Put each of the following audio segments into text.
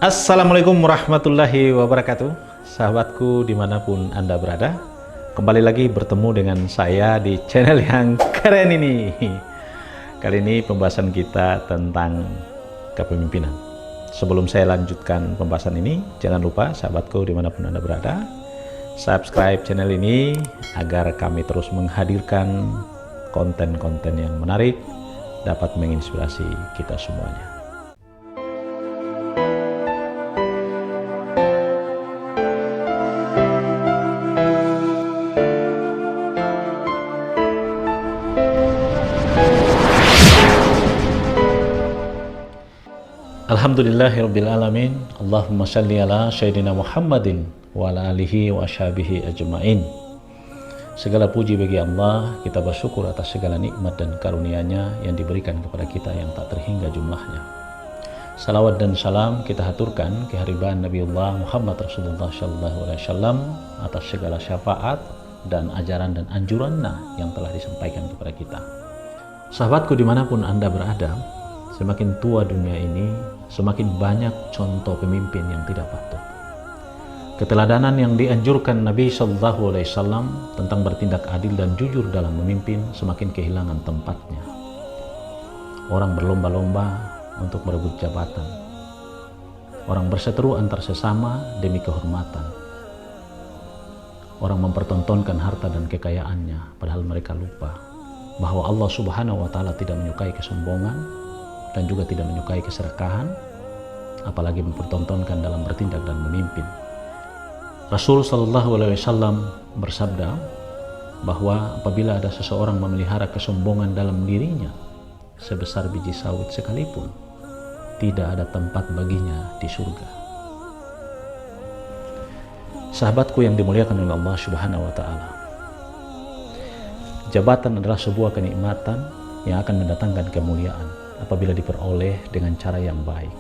Assalamualaikum warahmatullahi wabarakatuh. Sahabatku dimanapun Anda berada, kembali lagi bertemu dengan saya di channel yang keren ini. Kali ini pembahasan kita tentang kepemimpinan. Sebelum saya lanjutkan pembahasan ini, jangan lupa sahabatku dimanapun Anda berada, subscribe channel ini agar kami terus menghadirkan konten-konten yang menarik dapat menginspirasi kita semuanya. Alhamdulillahirrabbilalamin. Allahumma salli ala Sayyidina Muhammadin wa ala alihi wa ashabihi ajma'in. Segala puji bagi Allah, kita bersyukur atas segala nikmat dan karunia-Nya yang diberikan kepada kita yang tak terhingga jumlahnya. Salawat dan salam kita haturkan kehadiran Nabiullah Muhammad Rasulullah sallallahu alaihi wasallam atas segala syafaat dan ajaran dan anjurannya yang telah disampaikan kepada kita. Sahabatku dimanapun Anda berada, semakin tua dunia ini, semakin banyak contoh pemimpin yang tidak patut. Keteladanan yang dianjurkan Nabi Sallallahu Alaihi Wasallam tentang bertindak adil dan jujur dalam memimpin semakin kehilangan tempatnya. Orang berlomba-lomba untuk merebut jabatan. Orang berseteru antar sesama demi kehormatan. Orang mempertontonkan harta dan kekayaannya, padahal mereka lupa bahwa Allah Subhanahu Wa Taala tidak menyukai kesombongan dan juga tidak menyukai keserakahan, apalagi mempertontonkan dalam bertindak dan memimpin. Rasul Shallallahu Alaihi Wasallam bersabda bahwa apabila ada seseorang memelihara kesombongan dalam dirinya sebesar biji sawit sekalipun, tidak ada tempat baginya di surga. Sahabatku yang dimuliakan oleh Allah Subhanahu Wa Taala, jabatan adalah sebuah kenikmatan yang akan mendatangkan kemuliaan apabila diperoleh dengan cara yang baik.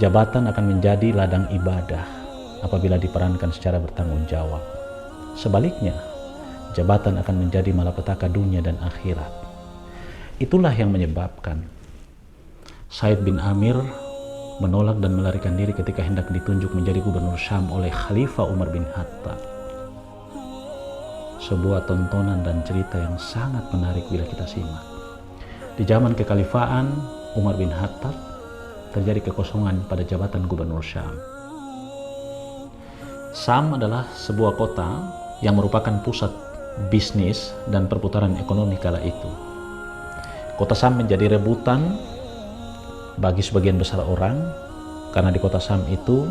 Jabatan akan menjadi ladang ibadah apabila diperankan secara bertanggung jawab. Sebaliknya, jabatan akan menjadi malapetaka dunia dan akhirat. Itulah yang menyebabkan Said bin Amir menolak dan melarikan diri ketika hendak ditunjuk menjadi gubernur Syam oleh Khalifah Umar bin Khattab. Sebuah tontonan dan cerita yang sangat menarik bila kita simak. Di zaman kekhalifahan Umar bin Khattab terjadi kekosongan pada jabatan gubernur Syam. Syam adalah sebuah kota yang merupakan pusat bisnis dan perputaran ekonomi kala itu. Kota Syam menjadi rebutan bagi sebagian besar orang karena di kota Syam itu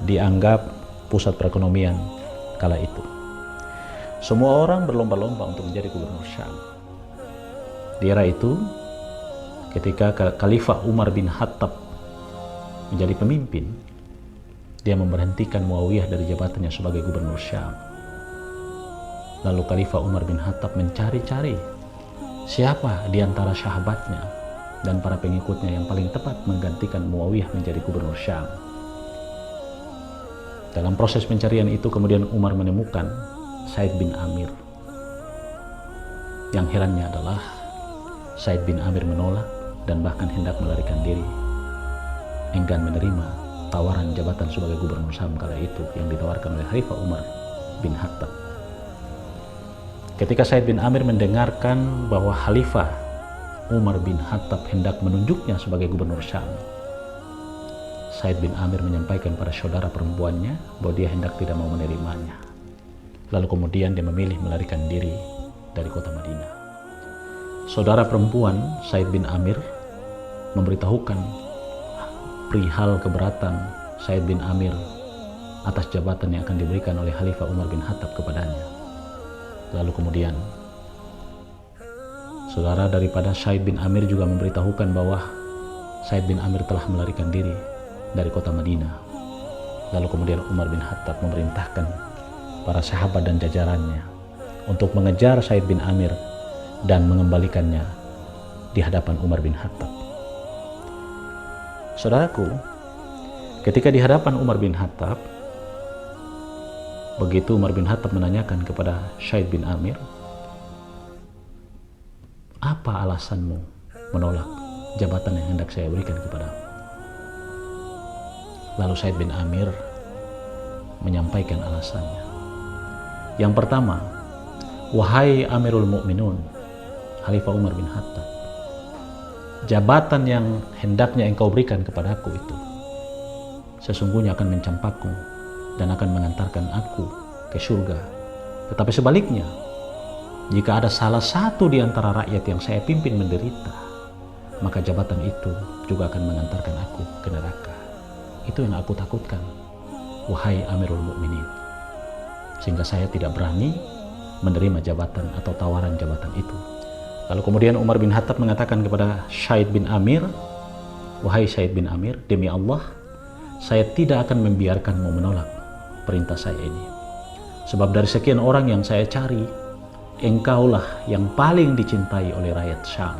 dianggap pusat perekonomian kala itu. Semua orang berlomba-lomba untuk menjadi gubernur Syam. Di era itu, ketika Khalifah Umar bin Khattab menjadi pemimpin, dia memberhentikan Muawiyah dari jabatannya sebagai gubernur Syam. Lalu Khalifah Umar bin Khattab mencari-cari siapa di antara sahabatnya dan para pengikutnya yang paling tepat menggantikan Muawiyah menjadi gubernur Syam. Dalam proses pencarian itu kemudian Umar menemukan Said bin Amir. Yang herannya adalah Said bin Amir menolak dan bahkan hendak melarikan diri, enggan menerima tawaran jabatan sebagai gubernur Syam kala itu yang ditawarkan oleh Khalifah Umar bin Khattab. Ketika Said bin Amir mendengarkan bahwa Khalifah Umar bin Khattab hendak menunjuknya sebagai gubernur Syam, Said bin Amir menyampaikan pada saudara perempuannya bahwa dia hendak tidak mau menerimanya. Lalu kemudian dia memilih melarikan diri dari kota Madinah. Saudara perempuan Said bin Amir memberitahukan perihal keberatan Said bin Amir atas jabatan yang akan diberikan oleh Khalifah Umar bin Khattab kepadanya. Lalu kemudian saudara daripada Said bin Amir juga memberitahukan bahwa Said bin Amir telah melarikan diri dari kota Madinah. Lalu kemudian Umar bin Khattab memerintahkan para sahabat dan jajarannya untuk mengejar Said bin Amir dan mengembalikannya di hadapan Umar bin Khattab. Saudaraku, ketika di hadapan Umar bin Khattab, begitu Umar bin Khattab menanyakan kepada Said bin Amir, apa alasanmu menolak jabatan yang hendak saya berikan kepadamu? Lalu Said bin Amir menyampaikan alasannya. Yang pertama, wahai Amirul Mukminin, Khalifah Umar bin Khattab, jabatan yang hendaknya engkau berikan kepadaku itu sesungguhnya akan mencampakku dan akan mengantarkan aku ke surga. Tetapi sebaliknya, jika ada salah satu di antara rakyat yang saya pimpin menderita, maka jabatan itu juga akan mengantarkan aku ke neraka. Itu yang aku takutkan, wahai Amirul Mukminin. Sehingga saya tidak berani menerima jabatan atau tawaran jabatan itu. Lalu kemudian Umar bin Khattab mengatakan kepada Said bin Amir, wahai Said bin Amir, demi Allah, saya tidak akan membiarkanmu menolak perintah saya ini. Sebab dari sekian orang yang saya cari, engkaulah yang paling dicintai oleh rakyat Syam.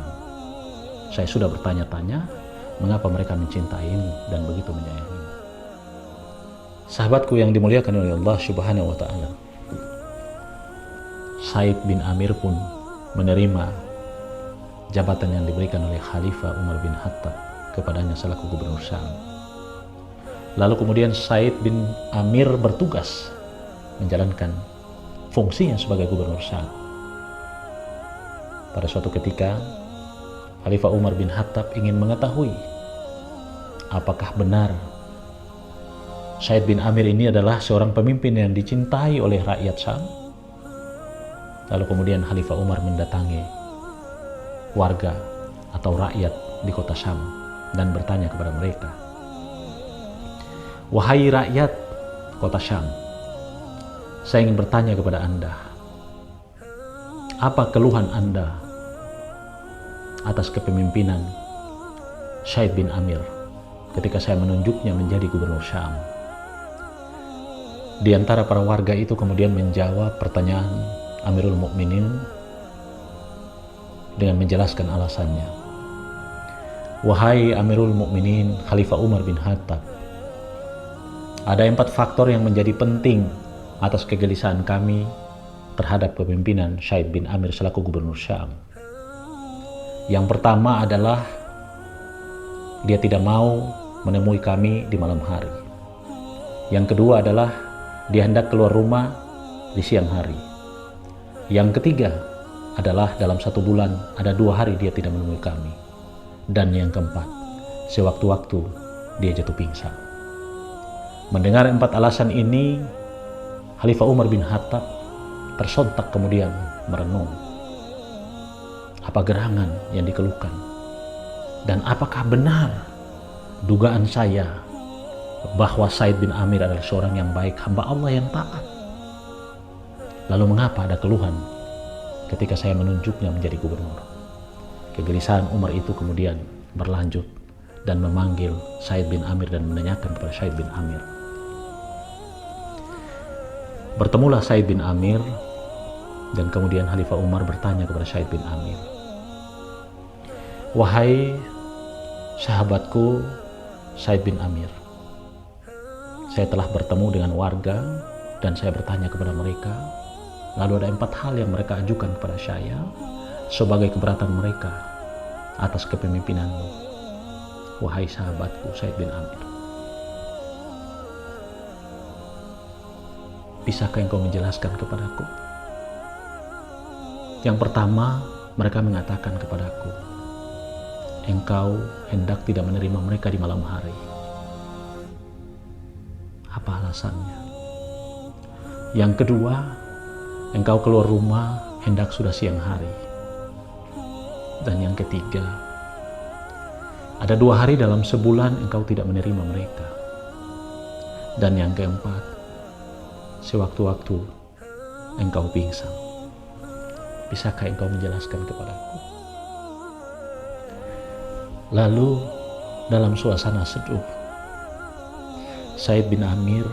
Saya sudah bertanya-tanya, mengapa mereka mencintaimu dan begitu menyayangimu. Sahabatku yang dimuliakan oleh Allah Subhanahu wa Ta'ala, Said bin Amir pun menerima jabatan yang diberikan oleh Khalifah Umar bin Khattab kepadanya selaku gubernur Syam. Lalu kemudian Said bin Amir bertugas menjalankan fungsinya sebagai gubernur Syam. Pada suatu ketika, Khalifah Umar bin Khattab ingin mengetahui apakah benar Said bin Amir ini adalah seorang pemimpin yang dicintai oleh rakyat Syam. Lalu kemudian Khalifah Umar mendatangi warga atau rakyat di kota Syam dan bertanya kepada mereka, wahai rakyat kota Syam, saya ingin bertanya kepada Anda, apa keluhan Anda atas kepemimpinan Said bin Amir ketika saya menunjuknya menjadi gubernur Syam? Di antara para warga itu kemudian menjawab pertanyaan Amirul Mukminin dengan menjelaskan alasannya. Wahai Amirul Mukminin Khalifah Umar bin Khattab, ada 4 faktor yang menjadi penting atas kegelisahan kami terhadap kepemimpinan Said bin Amir selaku gubernur Syam. Yang pertama adalah dia tidak mau menemui kami di malam hari. Yang kedua adalah dia hendak keluar rumah di siang hari. Yang ketiga adalah dalam 1 bulan ada 2 hari dia tidak menemui kami. Dan yang keempat, sewaktu-waktu dia jatuh pingsan. Mendengar 4 alasan ini, Khalifah Umar bin Khattab tersontak kemudian merenung. Apa gerangan yang dikeluhkan? Dan apakah benar dugaan saya bahwa Said bin Amir adalah seorang yang baik, hamba Allah yang taat? Lalu mengapa ada keluhan ketika saya menunjuknya menjadi gubernur? Kegelisahan Umar itu kemudian berlanjut dan memanggil Said bin Amir dan menanyakan kepada Said bin Amir. Bertemulah Said bin Amir dan kemudian Khalifah Umar bertanya kepada Said bin Amir, wahai sahabatku Said bin Amir, saya telah bertemu dengan warga dan saya bertanya kepada mereka, lalu ada 4 hal yang mereka ajukan kepada saya sebagai keberatan mereka atas kepemimpinanmu, wahai sahabatku Said bin Amir. Bisakah engkau menjelaskan kepadaku? Yang pertama, mereka mengatakan kepadaku, engkau hendak tidak menerima mereka di malam hari. Apa alasannya? Yang kedua, engkau keluar rumah hendak sudah siang hari. Dan yang ketiga, ada 2 hari dalam sebulan engkau tidak menerima mereka. Dan yang keempat, sewaktu-waktu engkau pingsan. Bisakah engkau menjelaskan kepadaku? Lalu dalam suasana seduh, Said bin Amir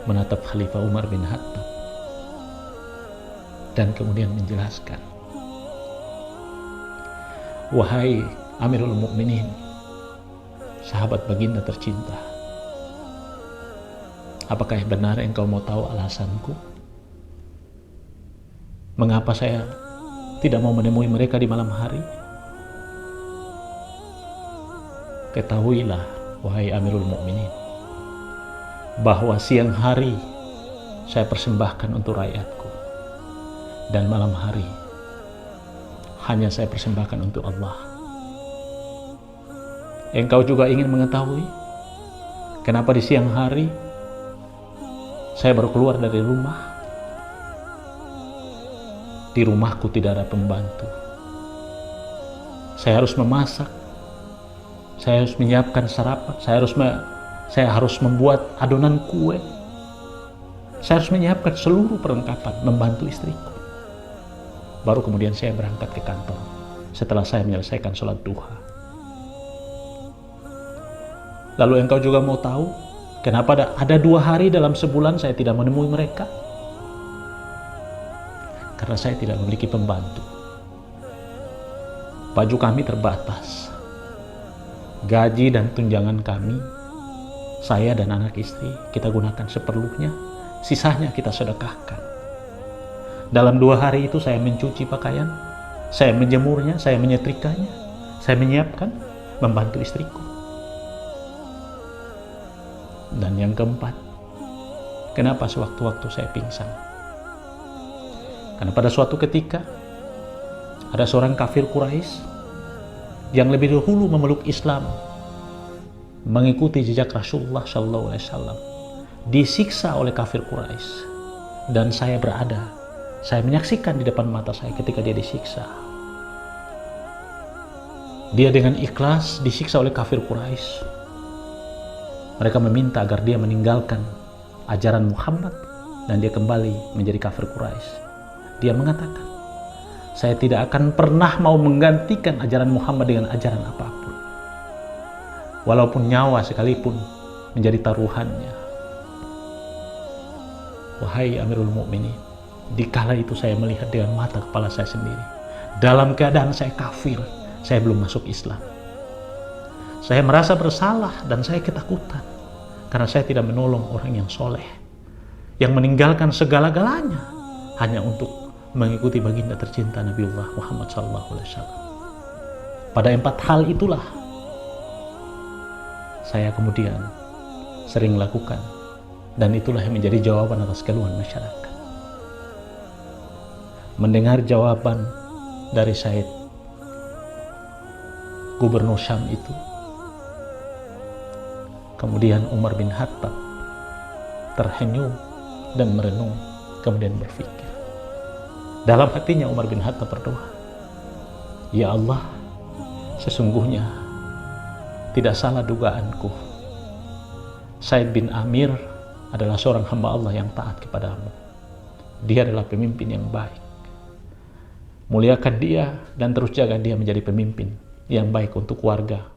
menatap Khalifah Umar bin Khattab dan kemudian menjelaskan, wahai Amirul Mukminin, sahabat baginda tercinta, apakah benar engkau mau tahu alasanku? Mengapa saya tidak mau menemui mereka di malam hari? Ketahuilah, wahai Amirul Mukminin, bahwa siang hari saya persembahkan untuk rakyatku, dan malam hari hanya saya persembahkan untuk Allah. Engkau juga ingin mengetahui kenapa di siang hari saya baru keluar dari rumah? Di rumahku tidak ada pembantu. Saya harus memasak, saya harus menyiapkan sarapan, saya harus membuat adonan kue, saya harus menyiapkan seluruh perlengkapan membantu istriku. Baru kemudian saya berangkat ke kantor setelah saya menyelesaikan sholat duha. Lalu engkau juga mau tahu kenapa ada 2 hari dalam sebulan saya tidak menemui mereka? Karena saya tidak memiliki pembantu. Baju kami terbatas. Gaji dan tunjangan kami, saya dan anak istri, kita gunakan seperlunya. Sisanya kita sedekahkan. Dalam 2 hari itu saya mencuci pakaian, saya menjemurnya, saya menyetrikanya, saya menyiapkan, membantu istriku. Dan yang keempat, kenapa sewaktu-waktu saya pingsan? Karena pada suatu ketika ada seorang kafir Quraisy yang lebih dahulu memeluk Islam, mengikuti jejak Rasulullah SAW, disiksa oleh kafir Quraisy, dan saya menyaksikan di depan mata saya ketika dia disiksa. Dia dengan ikhlas disiksa oleh kafir Quraisy. Mereka meminta agar dia meninggalkan ajaran Muhammad dan dia kembali menjadi kafir Quraisy. Dia mengatakan, saya tidak akan pernah mau menggantikan ajaran Muhammad dengan ajaran apapun, walaupun nyawa sekalipun menjadi taruhannya. Wahai Amirul Mukminin, dikala itu saya melihat dengan mata kepala saya sendiri, dalam keadaan saya kafir, saya belum masuk Islam. Saya merasa bersalah dan saya ketakutan karena saya tidak menolong orang yang soleh, yang meninggalkan segala-galanya hanya untuk mengikuti baginda tercinta Nabiullah Muhammad SAW. Pada 4 hal itulah saya kemudian sering lakukan, dan itulah yang menjadi jawaban atas keluhan masyarakat. Mendengar jawaban dari Said, Gubernur Syam itu, kemudian Umar bin Khattab terhenyum dan merenung, kemudian berpikir. Dalam hatinya Umar bin Khattab berdoa, ya Allah, sesungguhnya tidak salah dugaanku. Said bin Amir adalah seorang hamba Allah yang taat kepadamu. Dia adalah pemimpin yang baik. Muliakan dia dan terus jaga dia menjadi pemimpin yang baik untuk warga